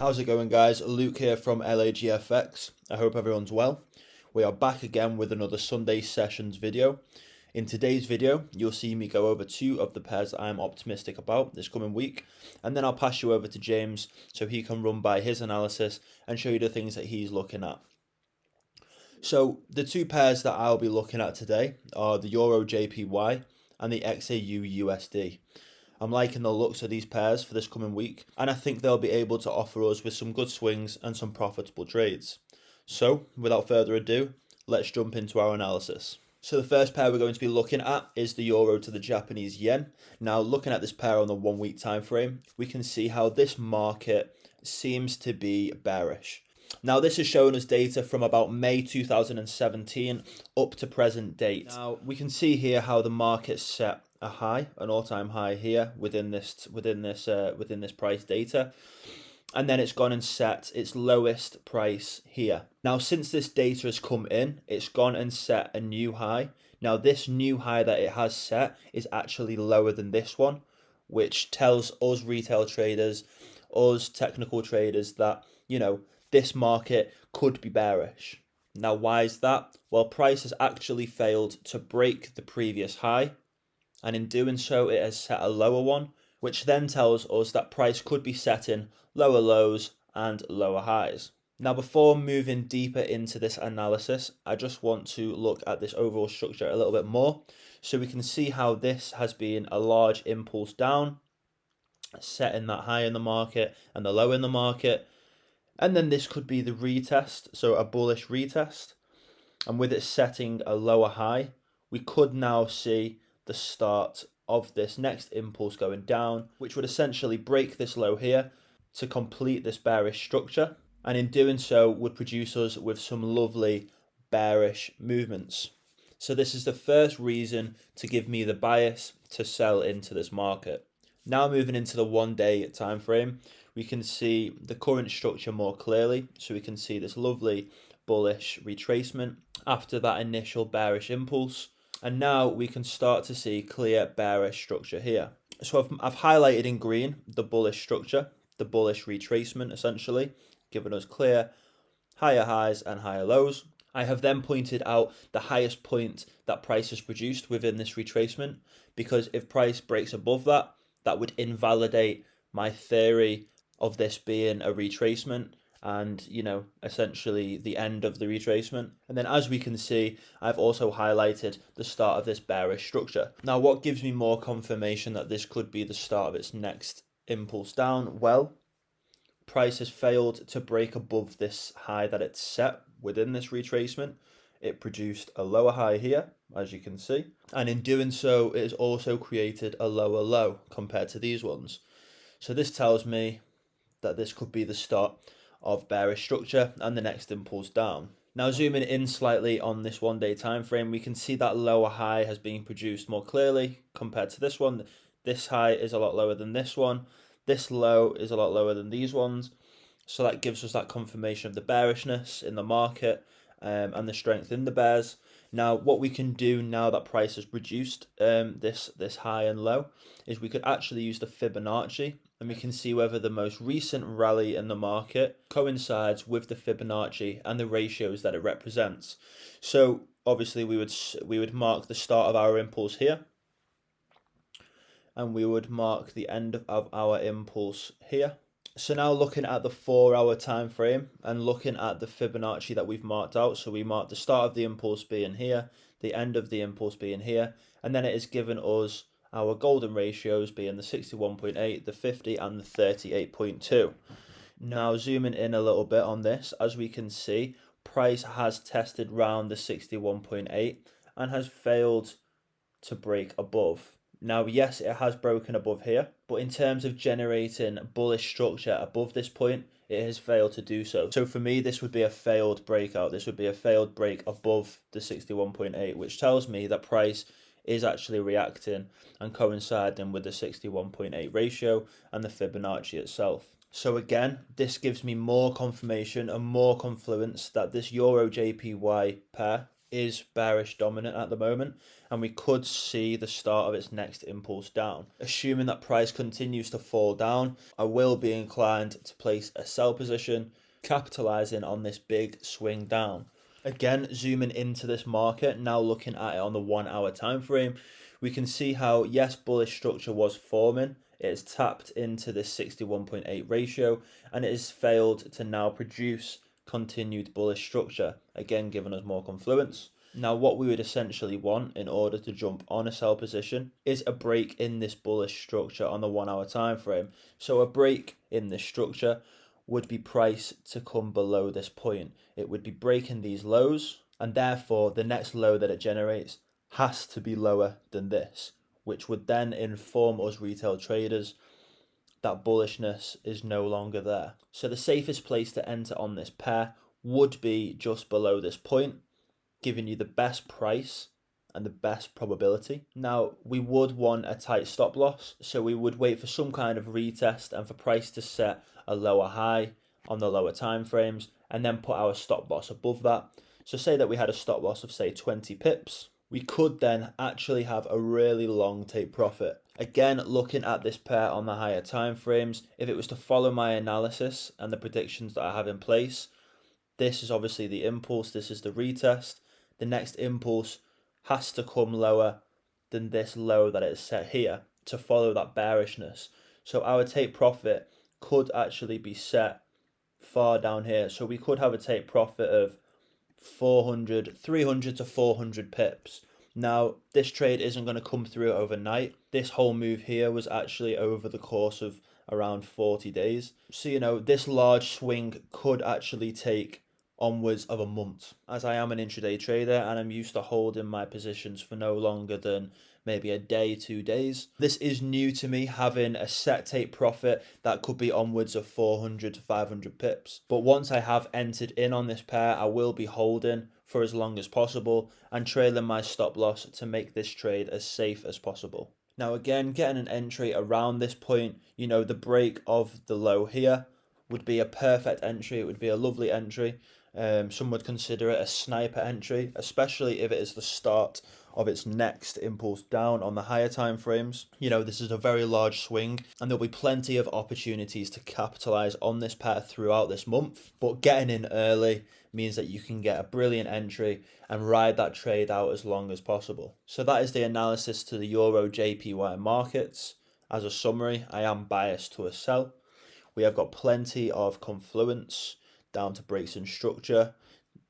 How's it going, guys? Luke here from LAGFX. I hope everyone's well. We are back again with another Sunday sessions video. In today's video, you'll see me go over two of the pairs that I'm optimistic about this coming week, and then I'll pass you over to James so he can run by his analysis and show you the things that he's looking at. So the two pairs that I'll be looking at today are the Euro JPY and the XAU USD. I'm liking the looks of these pairs for this coming week, and I think they'll be able to offer us with some good swings and some profitable trades. So, without further ado, let's jump into our analysis. So the first pair we're going to be looking at is the Euro to the Japanese Yen. Now, looking at this pair on the 1 week time frame, we can see how this market seems to be bearish. Now, this is showing us data from about May 2017 up to present date. Now, we can see here how the market set a high, an all-time high here within this price data, and then it's gone and set its lowest price here. Now, since this data has come in, it's gone and set a new high. Now, this new high that it has set is actually lower than this one, which tells us retail traders, us technical traders, that, you know, this market could be bearish. Now, why is that? Well, price has actually failed to break the previous high, and in doing so, it has set a lower one, which then tells us that price could be setting lower lows and lower highs. Now, before moving deeper into this analysis, I just want to look at this overall structure a little bit more so we can see how this has been a large impulse down, setting that high in the market and the low in the market. And then this could be the retest, so a bullish retest. And with it setting a lower high, we could now see the start of this next impulse going down, which would essentially break this low here to complete this bearish structure. And in doing so, would produce us with some lovely bearish movements. So this is the first reason to give me the bias to sell into this market. Now moving into the 1 day time frame, we can see the current structure more clearly. So we can see this lovely bullish retracement after that initial bearish impulse. And now we can start to see clear bearish structure here. So I've highlighted in green the bullish structure, the bullish retracement essentially, giving us clear higher highs and higher lows. I have then pointed out the highest point that price has produced within this retracement, because if price breaks above that, that would invalidate my theory of this being a retracement and, you know, essentially the end of the retracement. And then as we can see, I've also highlighted the start of this bearish structure. Now, what gives me more confirmation that this could be the start of its next impulse down? Well, price has failed to break above this high that it's set within this retracement. It produced a lower high here, as you can see. And in doing so, it has also created a lower low compared to these ones. So this tells me that this could be the start of bearish structure and the next impulse down. Now, zooming in slightly on this 1 day time frame, we can see that lower high has been produced more clearly compared to this one. This high is a lot lower than this one. This low is a lot lower than these ones. So that gives us that confirmation of the bearishness in the market and the strength in the bears. Now, what we can do now that price has reduced this high and low is we could actually use the Fibonacci, and we can see whether the most recent rally in the market coincides with the Fibonacci and the ratios that it represents. So obviously we would mark the start of our impulse here, and we would mark the end of our impulse here. So now looking at the 4 hour time frame and looking at the Fibonacci that we've marked out. So we marked the start of the impulse being here, the end of the impulse being here, and then it has given us our golden ratios being the 61.8, the 50 and the 38.2. Now zooming in a little bit on this, as we can see, price has tested round the 61.8 and has failed to break above. Now, yes, it has broken above here, but in terms of generating bullish structure above this point, it has failed to do so. So for me, this would be a failed breakout. This would be a failed break above the 61.8, which tells me that price is actually reacting and coinciding with the 61.8 ratio and the Fibonacci itself. So again, this gives me more confirmation and more confluence that this Euro JPY pair is bearish dominant at the moment, and we could see the start of its next impulse down. Assuming that price continues to fall down, I will be inclined to place a sell position, capitalizing on this big swing down. Again, zooming into this market, now looking at it on the 1 hour time frame, we can see how, yes, bullish structure was forming. It has tapped into this 61.8 ratio, and it has failed to now produce continued bullish structure, again giving us more confluence. Now what we would essentially want in order to jump on a sell position is a break in this bullish structure on the 1 hour time frame. So a break in this structure would be price to come below this point. It would be breaking these lows, and therefore the next low that it generates has to be lower than this, which would then inform us retail traders that bullishness is no longer there. So the safest place to enter on this pair would be just below this point, giving you the best price and the best probability. Now, we would want a tight stop loss, so we would wait for some kind of retest and for price to set a lower high on the lower time frames, and then put our stop loss above that. So say that we had a stop loss of, say, 20 pips. We could then actually have a really long take profit. Again, looking at this pair on the higher time frames, if it was to follow my analysis and the predictions that I have in place, this is obviously the impulse, this is the retest. The next impulse has to come lower than this low that it is set here to follow that bearishness. So our take profit could actually be set far down here. So we could have a take profit of 300 to 400 pips. Now, this trade isn't going to come through overnight. This whole move here was actually over the course of around 40 days. So, this large swing could actually take onwards of a month, as I am an intraday trader and I'm used to holding my positions for no longer than maybe a day, 2 days. This is new to me, having a set take profit that could be onwards of 400 to 500 pips. But once I have entered in on this pair, I will be holding for as long as possible and trailing my stop loss to make this trade as safe as possible. Now again, getting an entry around this point, the break of the low here would be a perfect entry. It would be a lovely entry. Some would consider it a sniper entry, especially if it is the start of its next impulse down on the higher time frames. This is a very large swing, and there'll be plenty of opportunities to capitalize on this pair throughout this month. But getting in early means that you can get a brilliant entry and ride that trade out as long as possible. So that is the analysis to the Euro JPY markets. As a summary, I am biased to a sell. We have got plenty of confluence down to breaks in structure,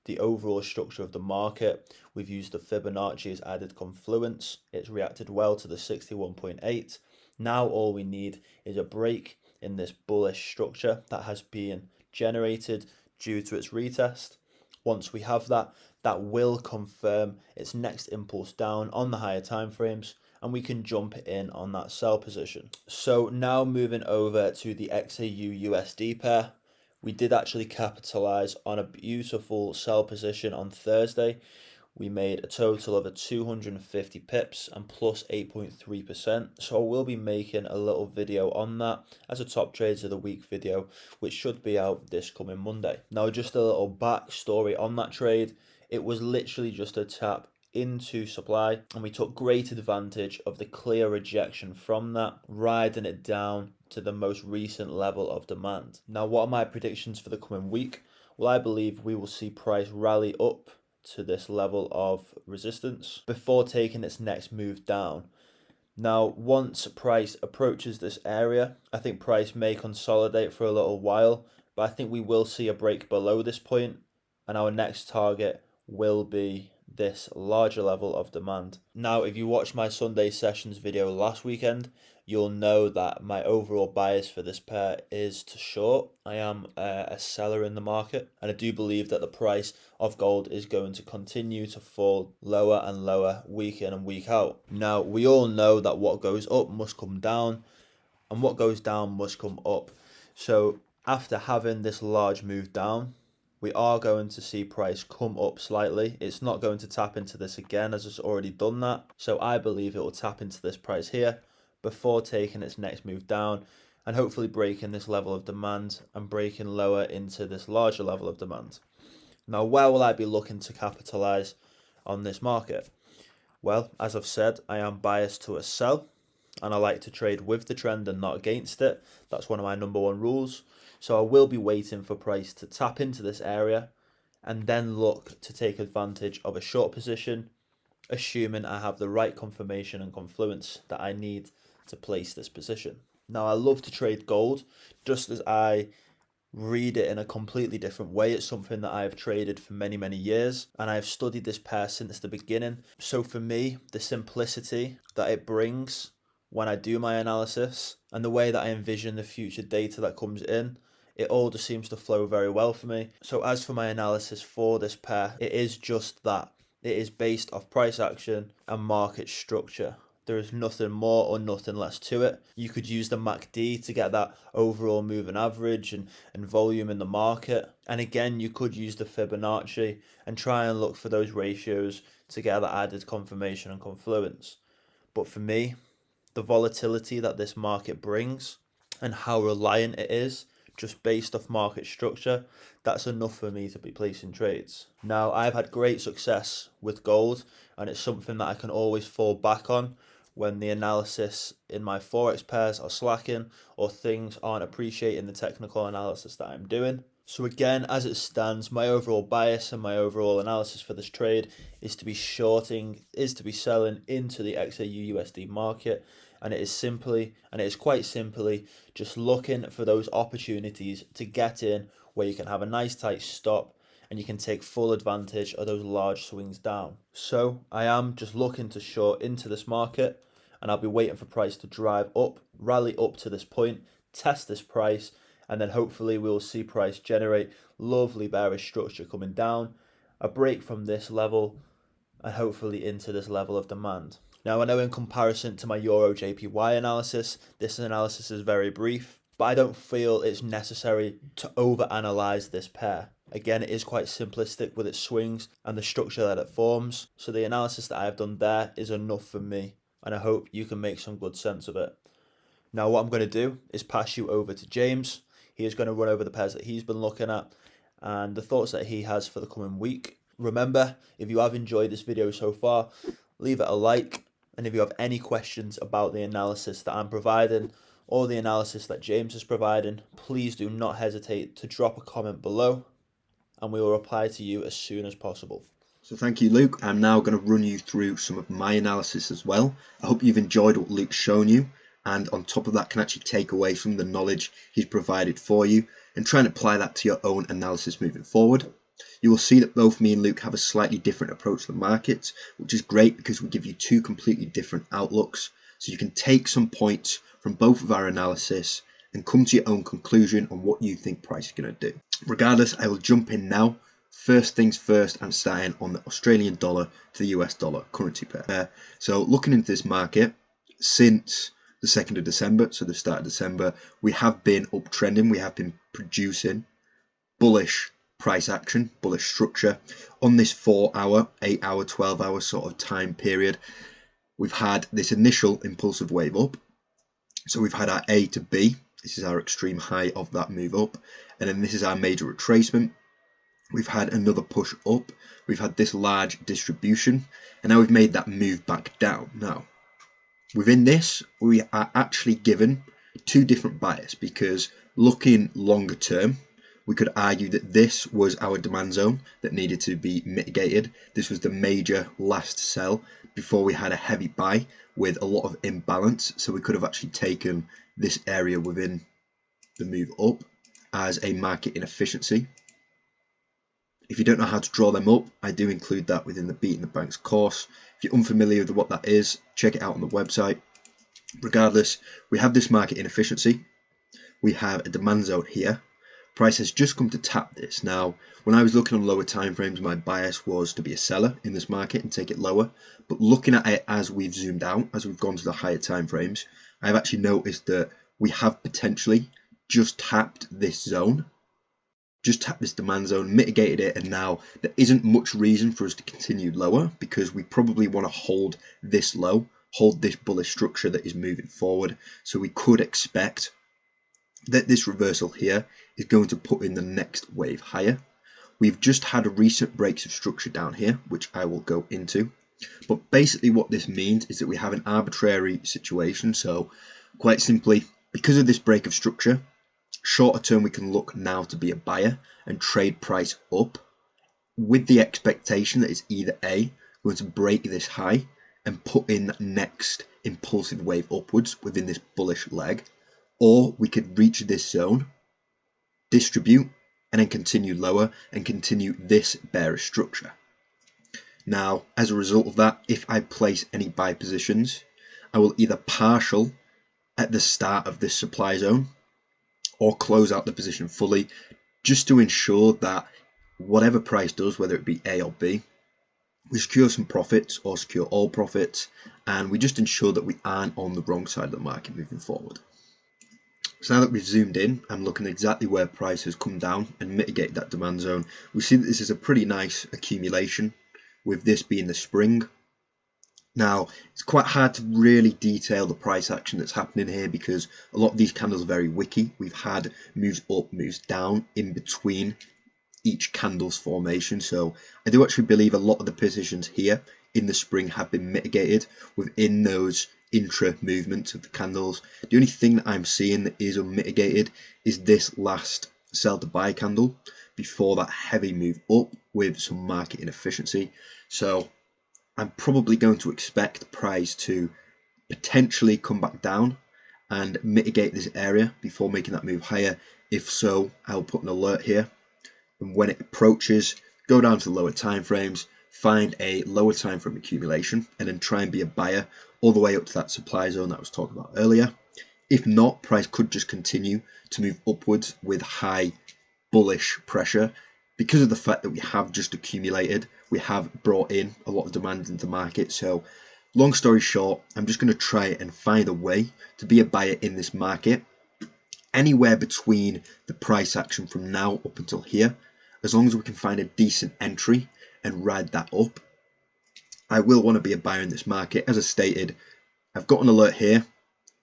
the overall structure of the market. We've used the Fibonacci as added confluence. It's reacted well to the 61.8. Now all we need is a break in this bullish structure that has been generated due to its retest. Once we have that, that will confirm its next impulse down on the higher time frames, and we can jump in on that sell position. So now moving over to the XAU USD pair. We did actually capitalize on a beautiful sell position on Thursday. We made a total of 250 pips and plus 8.3%. So I will be making a little video on that as a top trades of the week video, which should be out this coming Monday. Now, just a little backstory on that trade. It was literally just a tap into supply, and we took great advantage of the clear rejection from that, riding it down to the most recent level of demand. Now, what are my predictions for the coming week? Well, I believe we will see price rally up to this level of resistance before taking its next move down. Now, once price approaches this area, I think price may consolidate for a little while, but I think we will see a break below this point, and our next target will be this larger level of demand. Now, if you watched my Sunday sessions video last weekend, you'll know that my overall bias for this pair is to short. I am a seller in the market, and I do believe that the price of gold is going to continue to fall lower and lower week in and week out. Now, we all know that what goes up must come down, and what goes down must come up. So after having this large move down, we are going to see price come up slightly. It's not going to tap into this again, as it's already done that. So I believe it will tap into this price here before taking its next move down and hopefully breaking this level of demand and breaking lower into this larger level of demand. Now, where will I be looking to capitalize? on this market? Well, as I've said, I am biased to a sell, and I like to trade with the trend and not against it. That's one of my number one rules. So I will be waiting for price to tap into this area and then look to take advantage of a short position, assuming I have the right confirmation and confluence that I need to place this position. Now, I love to trade gold, just as I read it in a completely different way. It's something that I have traded for many, many years, and I've studied this pair since the beginning. So for me, the simplicity that it brings when I do my analysis and the way that I envision the future data that comes in, it all just seems to flow very well for me. So as for my analysis for this pair, it is just that. It is based off price action and market structure. There is nothing more or nothing less to it. You could use the MACD to get that overall moving average and volume in the market. And again, you could use the Fibonacci and try and look for those ratios to get that added confirmation and confluence. But for me, the volatility that this market brings and how reliant it is just based off market structure, that's enough for me to be placing trades. Now, I've had great success with gold, and it's something that I can always fall back on when the analysis in my Forex pairs are slacking or things aren't appreciating the technical analysis that I'm doing. So again, as it stands, my overall bias and my overall analysis for this trade is to be selling into the XAU USD market. And it is quite simply just looking for those opportunities to get in where you can have a nice tight stop and you can take full advantage of those large swings down. So I am just looking to short into this market, and I'll be waiting for price to drive up, rally up to this point, test this price, and then hopefully we'll see price generate lovely bearish structure coming down, a break from this level, and hopefully into this level of demand. Now, I know in comparison to my Euro JPY analysis, this analysis is very brief, but I don't feel it's necessary to overanalyze this pair. Again, it is quite simplistic with its swings and the structure that it forms, so the analysis that I have done there is enough for me, and I hope you can make some good sense of it. Now, what I'm going to do is pass you over to James. He is going to run over the pairs that he's been looking at and the thoughts that he has for the coming week. Remember, if you have enjoyed this video so far, leave it a like. And if you have any questions about the analysis that I'm providing or the analysis that James is providing, please do not hesitate to drop a comment below and we will reply to you as soon as possible. So thank you, Luke. I'm now going to run you through some of my analysis as well. I hope you've enjoyed what Luke's shown you, and on top of that can actually take away some of the knowledge he's provided for you and try and apply that to your own analysis moving forward. You will see that both me and Luke have a slightly different approach to the markets, which is great because we give you two completely different outlooks. So you can take some points from both of our analysis and come to your own conclusion on what you think price is going to do. Regardless, I will jump in now. First things first, I'm starting on the Australian dollar to the US dollar currency pair. So looking into this market, since the 2nd of December, so the start of December, we have been uptrending. We have been producing bullish price action, bullish structure on this 4-hour, 8-hour, 12-hour sort of time period. We've had this initial impulsive wave up. So we've had our A to B. This is our extreme high of that move up. And then this is our major retracement. We've had another push up. We've had this large distribution. And now we've made that move back down. Now, within this, we are actually given two different bias, because looking longer term, we could argue that this was our demand zone that needed to be mitigated. This was the major last sell before we had a heavy buy with a lot of imbalance. So we could have actually taken this area within the move up as a market inefficiency. If you don't know how to draw them up, I do include that within the Beating the Banks course. If you're unfamiliar with what that is, check it out on the website. Regardless, we have this market inefficiency. We have a demand zone here. Price has just come to tap this. Now, when I was looking on lower time frames, my bias was to be a seller in this market and take it lower. But looking at it as we've zoomed out, as we've gone to the higher time frames, I've actually noticed that we have potentially just tapped this zone, just tapped this demand zone, mitigated it, and now there isn't much reason for us to continue lower, because we probably want to hold this low, hold this bullish structure that is moving forward. So we could expect that this reversal here is going to put in the next wave higher. We've just had a recent breaks of structure down here, which I will go into. But basically what this means is that we have an arbitrary situation. So quite simply, because of this break of structure, shorter term we can look now to be a buyer and trade price up with the expectation that it's either A, going to break this high and put in that next impulsive wave upwards within this bullish leg, or we could reach this zone, distribute, and then continue lower and continue this bearish structure. Now, as a result of that, if I place any buy positions, I will either partial at the start of this supply zone or close out the position fully, just to ensure that whatever price does, whether it be A or B, we secure some profits or secure all profits, and we just ensure that we aren't on the wrong side of the market moving forward. So now that we've zoomed in, I'm looking exactly where price has come down and mitigated that demand zone. We see that this is a pretty nice accumulation, with this being the spring. Now, it's quite hard to really detail the price action that's happening here because a lot of these candles are very wicky. We've had moves up, moves down in between each candle's formation. So I do actually believe a lot of the positions here in the spring have been mitigated within those intra movements of the candles. The only thing that I'm seeing that is unmitigated is this last sell to buy candle before that heavy move up with some market inefficiency. So I'm probably going to expect price to potentially come back down and mitigate this area before making that move higher. If so, I'll put an alert here, and when it approaches, go down to the lower time frames, find a lower time frame accumulation, and then try and be a buyer all the way up to that supply zone that I was talking about earlier. If not, price could just continue to move upwards with high bullish pressure because of the fact that we have just accumulated, we have brought in a lot of demand into the market. So long story short, I'm just going to try and find a way to be a buyer in this market anywhere between the price action from now up until here. As long as we can find a decent entry and ride that up, I will want to be a buyer in this market. As I stated, I've got an alert here.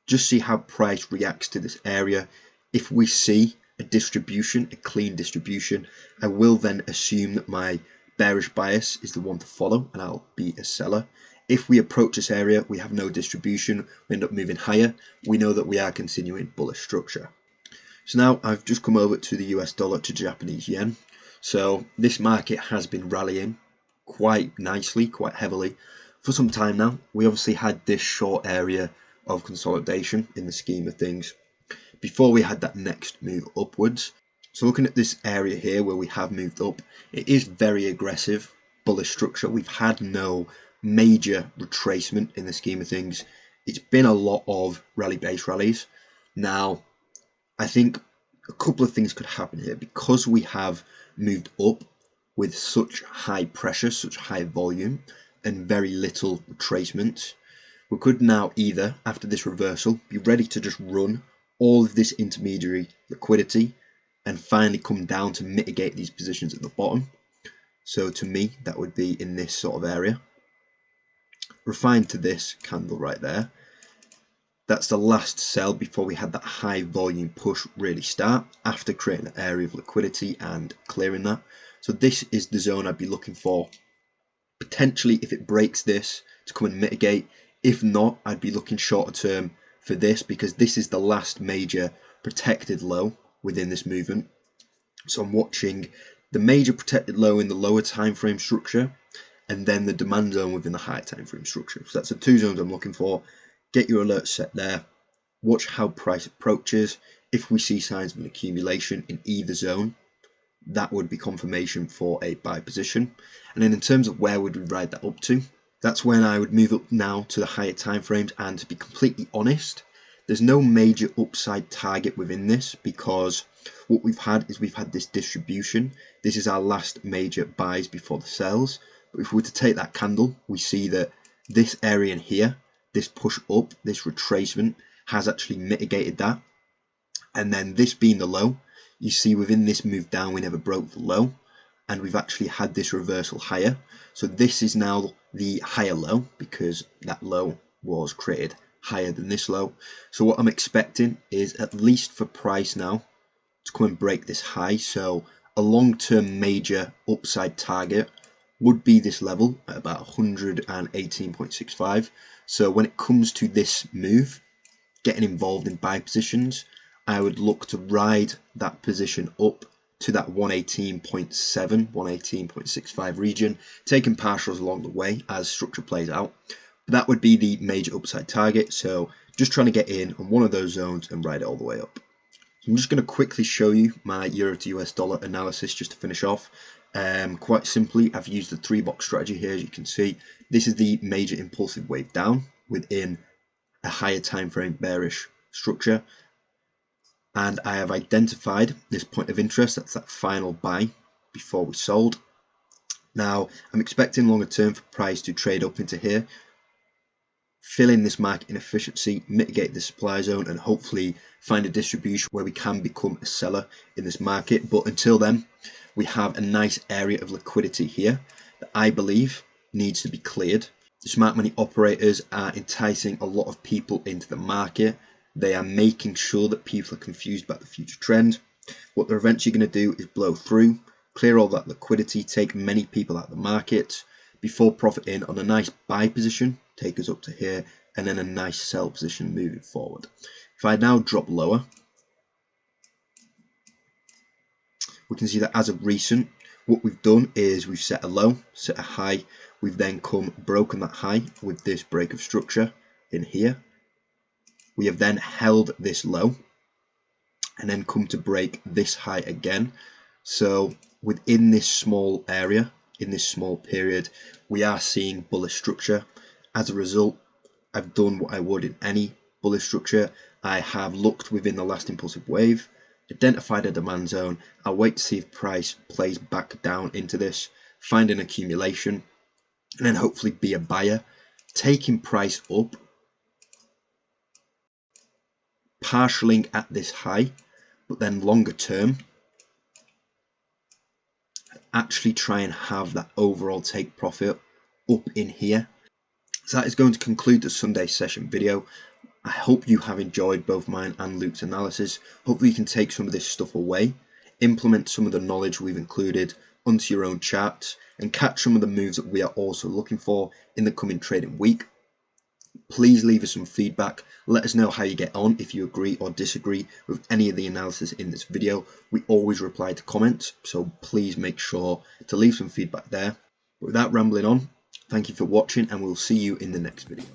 Just see how price reacts to this area. If we see a distribution, a clean distribution, I will then assume that my bearish bias is the one to follow and I'll be a seller. If we approach this area, we have no distribution, we end up moving higher, we know that we are continuing bullish structure. So now I've just come over to the US dollar to Japanese yen. So this market has been rallying quite nicely, quite heavily for some time now. We obviously had this short area of consolidation in the scheme of things before we had that next move upwards. So looking at this area here where we have moved up, it is very aggressive, bullish structure. We've had no major retracement in the scheme of things. It's been a lot of rally-based rallies. Now, I think a couple of things could happen here because we have moved up with such high pressure, such high volume, and very little retracement. We could now either, after this reversal, be ready to just run all of this intermediary liquidity and finally come down to mitigate these positions at the bottom. So to me, that would be in this sort of area. Refined to this candle right there. That's the last sell before we had that high volume push really start after creating an area of liquidity and clearing that. So this is the zone I'd be looking for. Potentially, if it breaks this, to come and mitigate. If not, I'd be looking shorter term for this because this is the last major protected low within this movement. So I'm watching the major protected low in the lower time frame structure and then the demand zone within the high time frame structure. So that's the two zones I'm looking for. Get your alert set there. Watch how price approaches. If we see signs of an accumulation in either zone, that would be confirmation for a buy position. And then in terms of where would we ride that up to, that's when I would move up now to the higher time frames. And to be completely honest, there's no major upside target within this because what we've had is we've had this distribution. This is our last major buys before the sells. But if we were to take that candle, we see that this area in here, this push up, this retracement has actually mitigated that. And then this being the low, you see within this move down, we never broke the low and we've actually had this reversal higher. So this is now the higher low because that low was created higher than this low. So what I'm expecting is at least for price now to come and break this high. So a long-term major upside target would be this level at about 118.65. So when it comes to this move, getting involved in buy positions, I would look to ride that position up to that 118.7, 118.65 region, taking partials along the way as structure plays out. But that would be the major upside target. So just trying to get in on one of those zones and ride it all the way up. I'm just going to quickly show you my euro to US dollar analysis just to finish off. Quite simply, I've used the 3-box strategy here. As you can see, this is the major impulsive wave down within a higher time frame bearish structure, and I have identified this point of interest. That's that final buy before we sold. Now I'm expecting longer term for price to trade up into here, fill in this market inefficiency, mitigate the supply zone, and hopefully find a distribution where we can become a seller in this market. But until then, we have a nice area of liquidity here that I believe needs to be cleared. The smart money operators are enticing a lot of people into the market. They are making sure that people are confused about the future trend. What they're eventually going to do is blow through, clear all that liquidity, take many people out of the market before profiting on a nice buy position, take us up to here, and then a nice sell position moving forward. If I now drop lower, we can see that as of recent, what we've done is we've set a low, set a high. We've then broken that high with this break of structure in here. We have then held this low and then come to break this high again. So within this small area, in this small period, we are seeing bullish structure. As a result, I've done what I would in any bullish structure. I have looked within the last impulsive wave, identified a demand zone. I'll wait to see if price plays back down into this, find an accumulation, and then hopefully be a buyer, taking price up, partialing at this high, but then longer term, actually try and have that overall take profit up in here. So that is going to conclude the Sunday session video. I hope you have enjoyed both mine and Luke's analysis. Hopefully you can take some of this stuff away, implement some of the knowledge we've included onto your own charts, and catch some of the moves that we are also looking for in the coming trading week. Please leave us some feedback. Let us know how you get on, if you agree or disagree with any of the analysis in this video. We always reply to comments, so please make sure to leave some feedback there. But without rambling on, thank you for watching, and we'll see you in the next video.